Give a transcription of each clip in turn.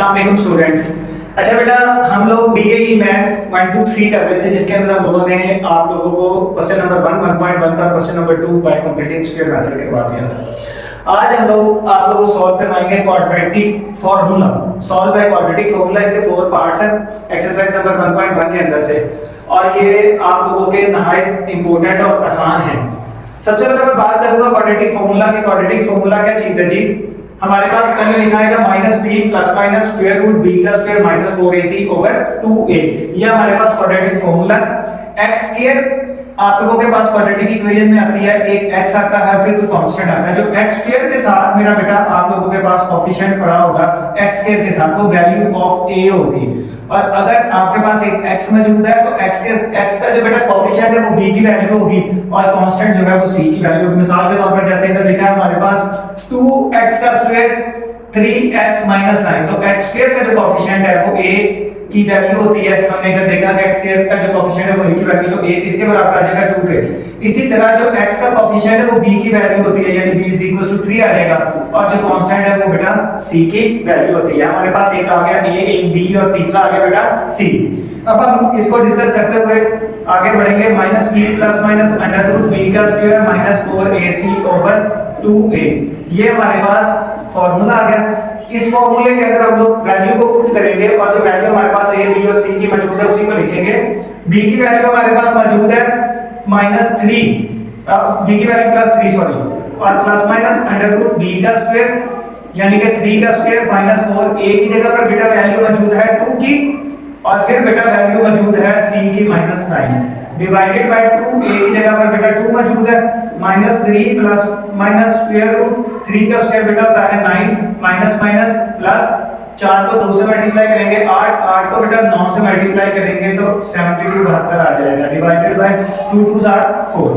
अस्सलाम वालेकुम स्टूडेंट्स। अच्छा बेटा, हम लोग बीए मैथ 1 2 3 कर रहे थे, जिसके अंदर हम लोगों ने आप लोगों को क्वेश्चन नंबर 1 1.1 का question number 2 bye completing square method करवा दिया था। आज हम लोग आप लोगों को सॉल्व करवाएंगे quadratic formula. Solve by quadratic formula, इसके 4 पार्ट्स हैं एक्सरसाइज नंबर 1.1 के अंदर से, और ये आप लोगों के नहायत इंपॉर्टेंट और आसान है। सबसे पहले मैं बात करूंगा क्वाड्रेटिक फार्मूला की। क्वाड्रेटिक फार्मूला क्या चीज है जी? हमारे पास पहले लिखा है minus B plus minus square root B का square minus 4ac over 2a। ये हमारे पास क्वाड्रेटिक फार्मूला। x स्क्वायर आप लोगों के पास क्वाड्रेटिक इक्वेशन में आती है, एक x आता है फिर कोई कांस्टेंट आता है। जो x स्क्वायर के साथ मेरा बेटा आप लोगों के पास कोएफिशिएंट पड़ा होगा x स्क्वायर के साथ, वो वैल्यू ऑफ a होगी। और अगर आपके पास एक x मौजूद है तो x का जो बेटा कोएफिशिएंट है वो b की वैल्यू होगी और कांस्टेंट जो है वो c की वैल्यू होगी। मिसाल के तौर पर जैसे इधर लिखा है हमारे पास 2x का स्क्वायर 3x माइनस 9, तो x स्क्वायर का जो कोएफिशिएंट है वो a की वैल्यू होती है। हमने इधर देखा कि x स्क्वायर का जो कोएफिशिएंट है वो a की वैल्यू, तो a किसके बराबर आ जाएगा 2 के। इसी तरह जो x का कोएफिशिएंट है वो b की वैल्यू होती है, यानी b 3 आ जाएगा, और जो कांस्टेंट है वो बेटा c की वैल्यू होती है। हमारे पास एक आ गया a, एक b और तीसरा आ गया बेटा c। अब हम इसको डिस्कस करते हुए आगे बढ़ेंगे। Minus b plus minus under root b का square minus 4ac over 2a, ये हमारे पास फार्मूला आ गया। इस फार्मूले के अंदर हम लोग वैल्यू को पुट करेंगे और जो वैल्यू हमारे पास a, b और c की मौजूद है उसी को लिखेंगे। b की वैल्यू हमारे पास मौजूद है -3, b की वैल्यू +3 सॉरी, और plus minus under root b का स्क्वायर यानी कि 3 का स्क्वायर माइनस 4, a की जगह पर बेटा वैल्यू मौजूद है 2 की, और फिर बेटा वैल्यू मौजूद है c की -9 डिवाइडेड बाय 2, a की जगह पर बेटा 2 मौजूद है, -3 प्लस माइनस स्क्वायर रूट 3 का स्क्वायर बेटा होता है 9 माइनस माइनस प्लस 4 को 2 से मल्टीप्लाई करेंगे 8 को बेटा 9 से मल्टीप्लाई करेंगे तो 72 72 आ जाएगा, डिवाइडेड बाय 2 2s are 4।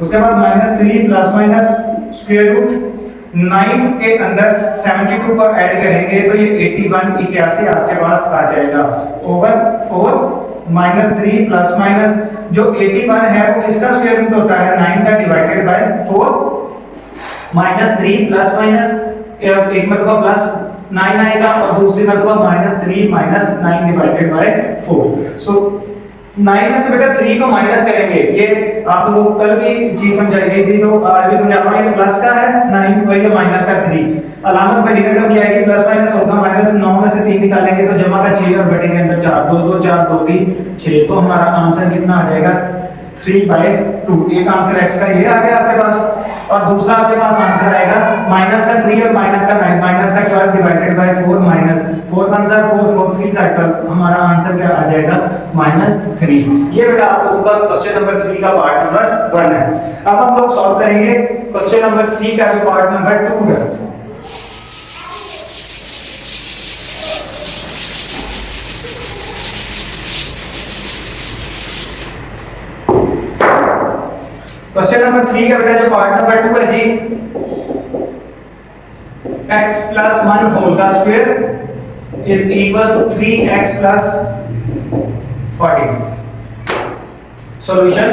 उसके बाद -3 प्लस माइनस स्क्वायर रूट 9 के अंदर 72 को ऐड करेंगे तो ये 81 आपके पास आ जाएगा ओवर 4 -3 प्लस माइनस जो 81 है वो किसका स्क्वायर रूट होता है 9 का, डिवाइडेड बाय 4 -3 प्लस माइनस एक मतलब प्लस 9 आएगा और दूसरी मतलब -3 -9 डिवाइडेड बाय 4। सो 9 में से बेटा 3 को माइनस करेंगे। ये आप लोगों को कल भी चीज समझाई गई थी, तो आज भी समझा रहा हूं। ये प्लस का है 9 और ये माइनस का 3। अलामत में लिखा क्या है कि प्लस माइनस होगा, माइनस 9 में से 3 निकालेंगे तो जमा का 6 और बटे के अंदर 4 2 2 4 2 3 6, तो हमारा आंसर कितना आ जाएगा 3/2। एक आंसर x का ये आ गया आपके पास, और दूसरा आपके पास आंसर आएगा माइनस का 3 और माइनस का 9 माइनस का 12 डिवाइडेड बाय 4 माइनस 4 1 4 4 4 3 12, हमारा आंसर क्या आ जाएगा -3। ये बेटा आप लोगों का क्वेश्चन नंबर 3 का पार्ट नंबर 1 है। अब हम लोग सॉल्व करेंगे क्वेश्चन नंबर 3 का जो पार्ट नंबर 2 है। क्वेश्चन नंबर 3 का बेटा जो पार्ट नंबर 2 है जी, x प्लस 1 होल का square is equal to 3x plus 14। Solution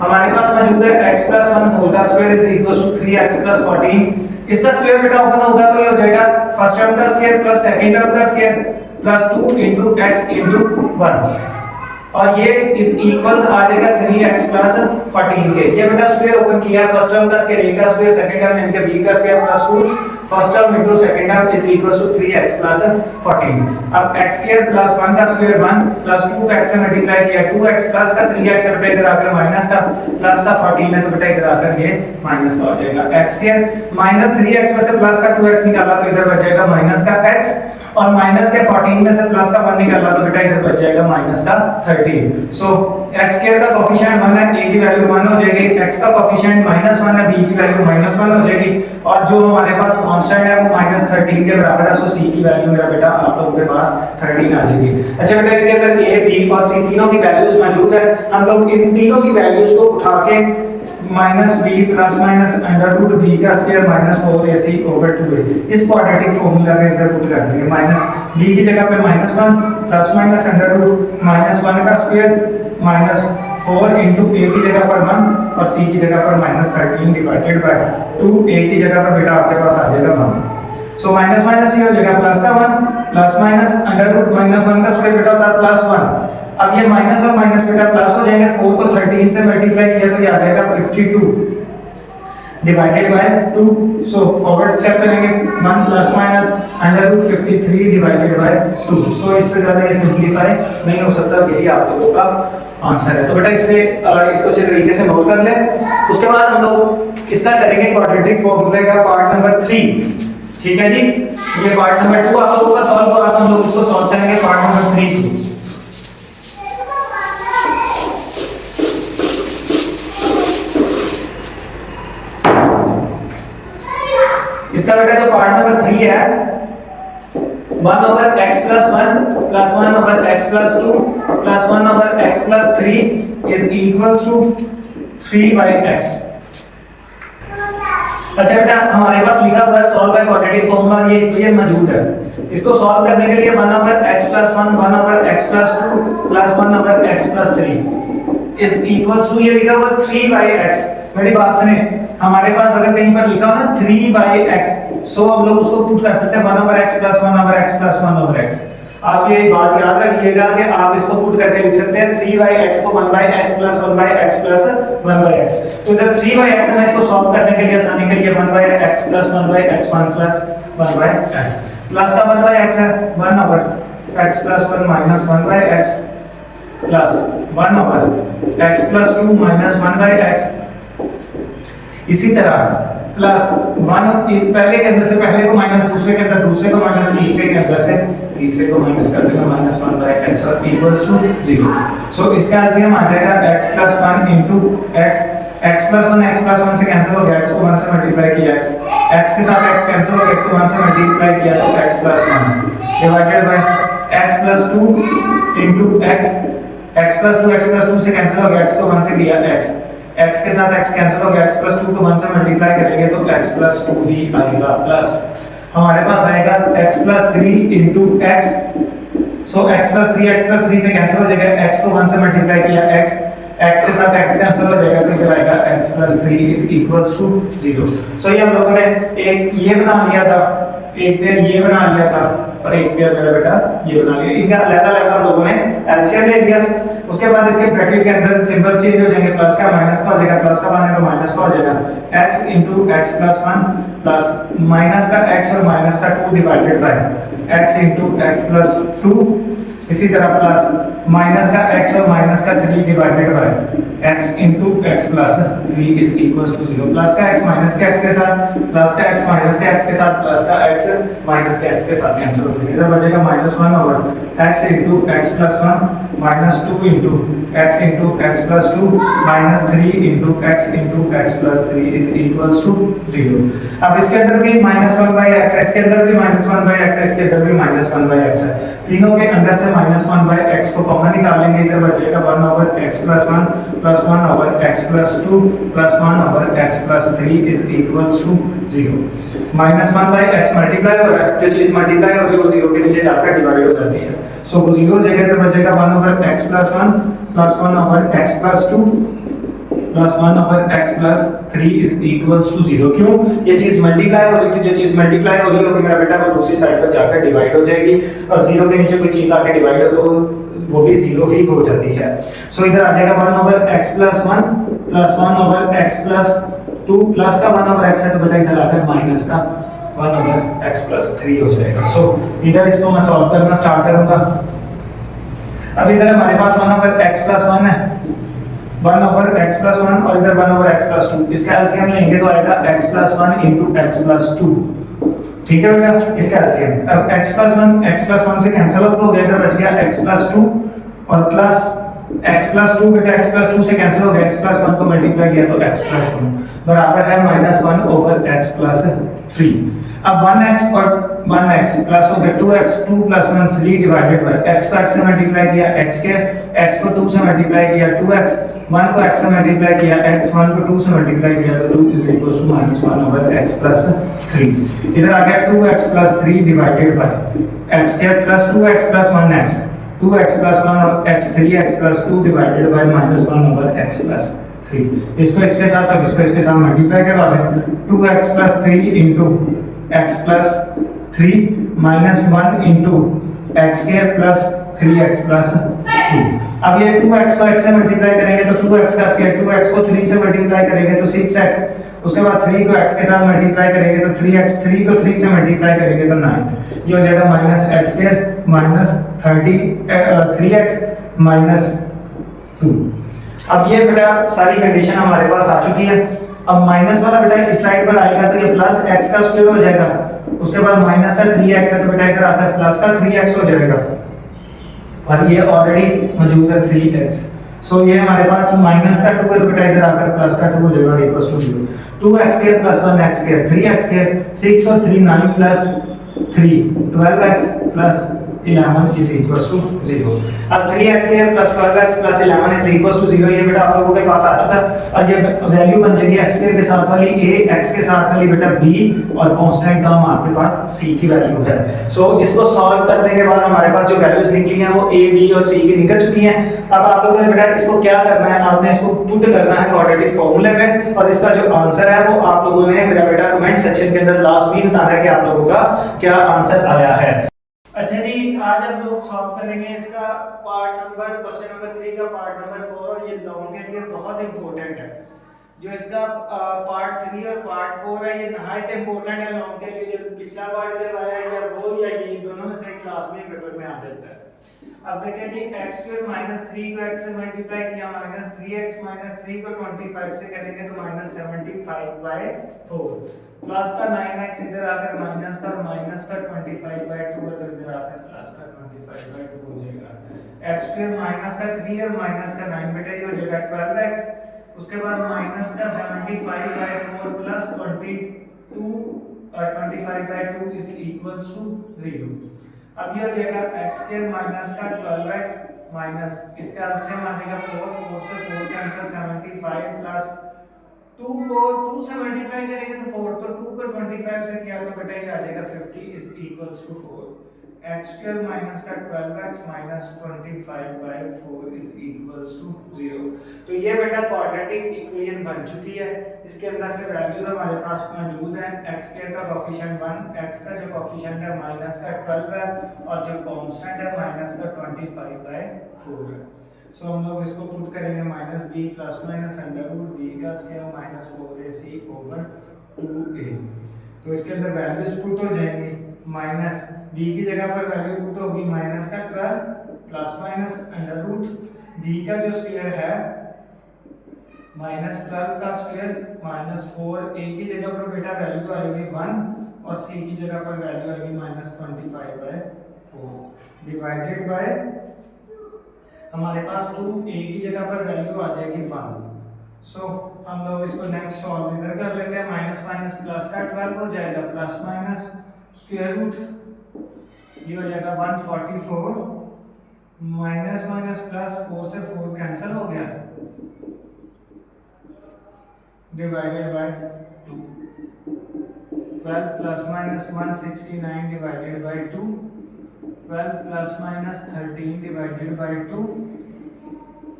हमारे पास मौजूद है x प्लस 1 होल का square is equal to 3x plus 14। इसका स्क्वायर बेटा ओपन होगा तो ये हो जाएगा फर्स्ट टर्म का स्क्वायर प्लस सेकंड टर्म का square plus 2 into x into 1, और ये इज इक्वल्स आ जाएगा 3x प्लस 14 के। ये बेटा स्क्वायर ओपन किया है, फर्स्ट टर्म का स्क्वायर a का स्क्वायर, सेकंड टर्म यानी कि b का square plus 2 first term into second term is equals to 3x plus 14। अब x स्क्वायर प्लस 1 का स्क्वायर 1 प्लस 2 का x से मल्टीप्लाई किया 2x प्लस का 3x बेटा इधर आकर माइनस का प्लस का 14 है तो बेटा इधर आकर ये माइनस का हो जाएगा। x स्क्वायर माइनस 3x में से प्लस का 2x निकाला तो इधर बच जाएगा माइनस का x, और माइनस के 14 में से प्लस का 1 निकाला तो बेटा इधर बच जाएगा माइनस का 13। सो x स्क्वायर का कोएफिशिएंट 1 है, a की वैल्यू 1 हो जाएगी, x का कोएफिशिएंट -1 है, b की वैल्यू -1 हो जाएगी, और जो हमारे पास कांस्टेंट है वो -13 के बराबर है। सो c की वैल्यू मेरा बेटा आप लोगों के पास 13 आ जाएगी। अच्छा बेटा, इसके अंदर a, b और c तीनों की वैल्यूज मौजूद है। हम लोग इन तीनों की वैल्यूज को उठा के -b plus minus under root b का स्क्वायर -4ac ओवर 2a इस क्वाड्रेटिक फार्मूला के अंदर पुट कर देंगे। b की जगह पे -1 प्लस माइनस अंडर रूट -1 का स्क्वायर -4 into a की जगह पर 1 और c की जगह पर -13 डिवाइडेड बाय 2, a की जगह पर बेटा आपके पास आ जाएगा 1। सो माइनस माइनस ये हो जाएगा प्लस का 1 plus minus under root minus 1 का स्क्वायर बेटा होता है प्लस 1। अब ये माइनस और माइनस बेटा प्लस हो जाएंगे, 4 को 13 से मल्टीप्लाई किया तो ये आ जाएगा 52 divided by 2। So forward step करेंगे 1 plus minus under root 53 divided by 2। So इससे ज्यादा ये सिंपलीफाई नहीं हो सकता, यही आप लोगों का आंसर है। तो बेटा इससे इसको अच्छे तरीके से नोट कर लें। उसके बाद हम लोग इसका करेंगे क्वाड्रेटिक फॉर्मूले का पार्ट नंबर 3। ठीक है जी, ये पार्ट नंबर 2 आप लोगों का सॉल्व हो रहा था, हम लोग इसको सॉल्व करेंगे पार्ट नंबर 3। इसका बेटा जो पार्ट नंबर 3 है 1 over x plus 1 plus 1 over x plus 2 plus 1 over x plus 3 is equals to 3 by x। अच्छा बेटा हमारे पास लिखा हुआ है सॉल्व बाय क्वाड्रेटिक फॉर्मूला, ये मौजूद है। इसको सॉल्व करने के लिए 1 over x plus 1 1 over x plus 2 plus 1 over x plus 3 is equals to, ये लिखा हुआ 3 by x। मेरी बात सुने, हमारे पास अगर कहीं पर लिखा हो ना 3 by x, सो हम लोग उसको पुट कर सकते हैं 1 over x plus 1 over x plus 1 over x। आप ये बात याद रखिएगा कि आप इसको पुट करके लिख सकते हैं 3 by x को 1 by x plus 1 by x plus 1 by x। तो इधर 3 by x है, मैं इसको सॉल्व करने के लिए आसानी के लिए 1 by x plus 1 by x 1 plus 1 by x plus का 1 by x है 1 over x plus 1 minus 1 by x plus 1 over x plus 2 minus 1 by x। इसी तरह प्लस 1 पहले के अंदर से पहले को माइनस दूसरे के अंदर, दूसरे को माइनस तीसरे के अंदर से तीसरे को माइनस कर देंगे माइनस 1 by x और इक्वल्स टू 0। सो इसका एलसीएम आ जाएगा x plus 1 into x, x plus 1 x plus 1 से कैंसिल हो गया, x को 1 से मल्टीप्लाई किया x के साथ x कैंसिल हो गया, x को 1 से मल्टीप्लाई किया तो x plus 1 divided by x plus 2 into x plus 2 x plus 2 से कैंसिल हो गया, x को 1 से दिया x के साथ x कैंसिल हो गया, x plus 2 को 1 से मल्टीप्लाई करेंगे तो x plus 2 ही आएगा, प्लस हमारे पास आएगा x plus 3 into x। सो x plus 3 से कैंसिल हो जाएगा, x को 1 से मल्टीप्लाई किया x के साथ x कैंसिल हो जाएगा तो इधर आएगा x plus 3 is equals to 0। सो ये हम लोगों ने एक ये बना लिया था, एक पेयर ये बना लिया था और एक पेयर मेरा बेटा ये बना लिया। इनका अलग-अलग हम लोगों ने एलसीएम ले लिया। उसके बाद इसके ब्रैकेट के अंदर सिंबल चेंज हो जाएंगे, प्लस का माइनस का हो जाएगा, प्लस का माइनस का माइनस का हो जाएगा, x into x plus 1 plus minus का x और माइनस का 2 divided by x into x plus 2। इसी तरह प्लस माइनस का x और माइनस का 3 divided by x into x plus 3 is equals to 0। Plus का x माइनस के x के साथ, प्लस का x माइनस के x के साथ, प्लस का x माइनस के x के साथ कैंसिल हो जाएगा, इधर बचेगा -1 over x into x plus 1 minus 2 into x plus 2 minus 3 into x plus 3 is equals to 0। अब इसके अंदर भी -1 by x, इसके अंदर भी -1 by x, इसके अंदर भी -1 by x है। तीनों के अंदर से -1 by x को कॉमन निकालेंगे, इधर बचेगा 1 over x plus 1 plus 1 over x plus 2 plus 1 over x plus 3 is equals to 0। -1 by x multiply हो रहा है, जो चीज मल्टीप्लाई होगी वो 0 के नीचे जाकर डिवाइड हो जाती है। सो वो 0 जगह पे बचेगा 1 over x plus 1 plus 1 over x plus 2 plus 1 over x plus 3 is equals to 0। क्यों? ये चीज मल्टीप्लाई हो रही थी, जो चीज मल्टीप्लाई हो रही होगी मेरा बेटा वो दूसरी साइड पर जाकर डिवाइड हो जाएगी, और 0 के नीचे कोई चीज आके डिवाइड हो तो वो भी 0 ही हो जाती है। सो इधर आ जाएगा 1 over x plus 1 plus 1 over x plus 2 plus का 1 over x है तो बेटा इधर आकर माइनस का 1 over x plus 3 हो जाएगा। सो इधर इसको मैं सॉल्व करना स्टार्ट करूंगा। अब इधर हमारे पास 1 over x plus 1 है, 1 over x plus 1 और इधर 1 over x plus 2। इसका एलसीएम लेंगे तो आएगा x plus 1 into x plus 2। ठीक है बेटा, इसका एलसीएम अब x plus 1 से कैंसिल आउट हो गया, इधर बच गया x plus 2 और प्लस x plus 2 बेटा x plus 2 से कैंसिल हो गया, x plus 1 को मल्टीप्लाई किया तो x plus 2 बराबर है -1 over x plus 3। अब 1x और 1x प्लस हो गया 2x 2 plus 1 3 divided by x को x से मल्टीप्लाई किया, x को 2 से मल्टीप्लाई किया 2x, 1 को x से मल्टीप्लाई किया x, 1 को 2 से मल्टीप्लाई किया तो 2 is equals to -1 over x plus 3। इधर आ गया 2x plus 3 divided by x के plus 2x plus 1x, 2x plus 1 और x 3x plus 2 divided by -1 over x plus 3। इसको इसके साथ और इसको इसके साथ मल्टीप्लाई करवा दें, 2x plus 3 into x plus 3 -1 into x square plus 3x plus 2। अब ये 2x को x से मल्टीप्लाई करेंगे तो 2x का स्क्वायर, 2x को 3 से मल्टीप्लाई करेंगे तो 6x, उसके बाद 3 को x के साथ मल्टीप्लाई करेंगे तो 3x, 3 को 3 से मल्टीप्लाई करेंगे तो 9। ये हो जाएगा -x square minus 3x minus 2। अब ये बेटा सारी कंडीशन हमारे पास आ चुकी है। अब माइनस वाला बेटा इस साइड पर आएगा तो ये प्लस x का स्क्वायर हो जाएगा, उसके बाद माइनस का 3x है तो बेटा इधर आता है प्लस का 3x हो जाएगा, और ये ऑलरेडी मौजूद है 3x। सो ये हमारे पास माइनस का 2 है तो बेटा इधर आकर प्लस का 2 हो जाएगा equal to 0। 2x square plus 1x square 3x square 6 और 3 9 plus 3 12x plus 11 is equal to 0। अब 3x square plus 12x plus 11 is equal to 0 ये बेटा आप लोगों के पास आ चुका है, और ये वैल्यू बन जाएगी x स्क्वायर के साथ वाली a, x के साथ वाली बेटा b, और कांस्टेंट टर्म आपके पास c की वैल्यू है। सो इसको सॉल्व करने के बाद हमारे पास जो वैल्यूज निकली हैं वो a, b और c की निकल चुकी हैं। अब आप लोगों ने बेटा इसको क्या करना है, आपने इसको पुट करना है क्वाड्रेटिक फॉर्मूले में, और इसका जो आंसर है वो आप लोगों ने मेरा बेटा कमेंट सेक्शन के अंदर लास्ट में बताना है कि आप लोगों का क्या आंसर आया है। अच्छा जी, आज हम लोग सॉल्व करेंगे इसका क्वेश्चन नंबर 3 का पार्ट नंबर 4, और ये लॉन्ग के लिए बहुत इंपॉर्टेंट है। जो इसका पार्ट 3 और पार्ट 4 है ये नहायत इंपॉर्टेंट है लॉन्ग के लिए। जो पिछला पार्ट करवाया है या वो या ये दोनों में से क्लास में पेपर में आ जाता है। अब देखिए जी, x स्क्वायर माइनस 3 को x से मल्टीप्लाई किया, माइनस 3x माइनस 3 को 25 से करेंगे तो माइनस 75/4, प्लस का 9x इधर आकर माइनस का, माइनस का 25/2 तो इधर आकर प्लस का 25/2 हो जाएगा। x स्क्वायर माइनस का 3 और माइनस का 9 बेटा ये हो जाएगा 12x, उसके बाद माइनस का 75/4 प्लस 25/2 इज इक्वल टू 0। अब ये हो जाएगा x स्क्वायर माइनस का 12x माइनस इसके एलसीएम आ जाएगा 4 से 4 कैंसिल 75 प्लस 2 को 2 से मल्टीप्लाई करेंगे तो 4, तो 2 को 25 से किया तो बेटा ये आ जाएगा 50 is equals to 4। x square minus का 12x minus 25/4 is equals to 0। तो ये बेटा क्वाड्रेटिक इक्वेशन बन चुकी है। इसके अंदर से वैल्यूज हमारे पास मौजूद हैं। x स्क्वायर का कोएफिशिएंट 1, x का जो कोएफिशिएंट है माइनस का 12 है, और जो कांस्टेंट है माइनस का 25/4 है। सो हम लोग इसको पुट करेंगे minus b plus minus under root b का square minus 4ac over 2a। तो इसके अंदर वैल्यूज पुट हो जाएंगी, माइनस b की जगह पर वैल्यू पुट होगी माइनस का 12 plus minus under root b का जो स्क्वायर है माइनस 12 का स्क्वायर माइनस 4a की जगह पर बेटा वैल्यू आएगी 1 और c की जगह पर वैल्यू आएगी माइनस 25/4 डिवाइडेड बाय हमारे पास 2a की जगह पर वैल्यू आ जाएगी 1। सो हम लोग इसको नेक्स्ट सॉल्व इधर कर लेते हैं। माइनस माइनस प्लस का 12 हो जाएगा प्लस माइनस स्क्वायर रूट ये हो जाएगा 144 माइनस माइनस प्लस 4 से 4 कैंसिल हो गया divided by 2। 12 plus minus 169 divided by 2, 12 plus minus 13 divided by 2,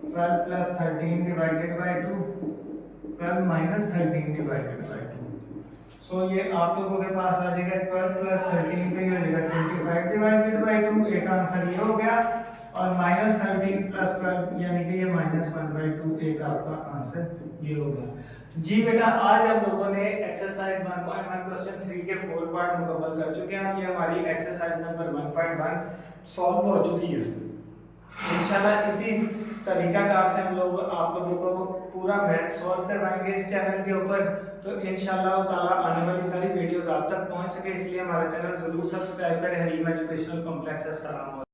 12 plus 13 divided by 2, 12 minus 13 divided by 2। सो ये आप लोगों के पास आ जाएगा 12 प्लस 13 तो ये हो जाएगा 25 डिवाइडेड बाय 2। एक आंसर ये हो गया, और माइनस 13 प्लस 12 यानी कि ये माइनस 1/2 एक आपका आंसर ये हो गया। जी बेटा, आज हम लोगों ने एक्सरसाइज 1.1 क्वेश्चन 3 के 4 पार्ट मुकम्मल कर चुके हैं। ये हमारी एक्सरसाइज नंबर 1.1 सॉल्व हो चुकी है। इंशाल्लाह इसी तरीकाकार से हम लोग आप लोगों को पूरा मैथ सॉल्व करवाएंगे इस चैनल के ऊपर। तो इंशाल्लाह ताला आने वाली सारी वीडियोस आप तक पहुंच सके, इसलिए हमारा चैनल जरूर सब्सक्राइब करें। Hareem educational complex. अस्सलाम।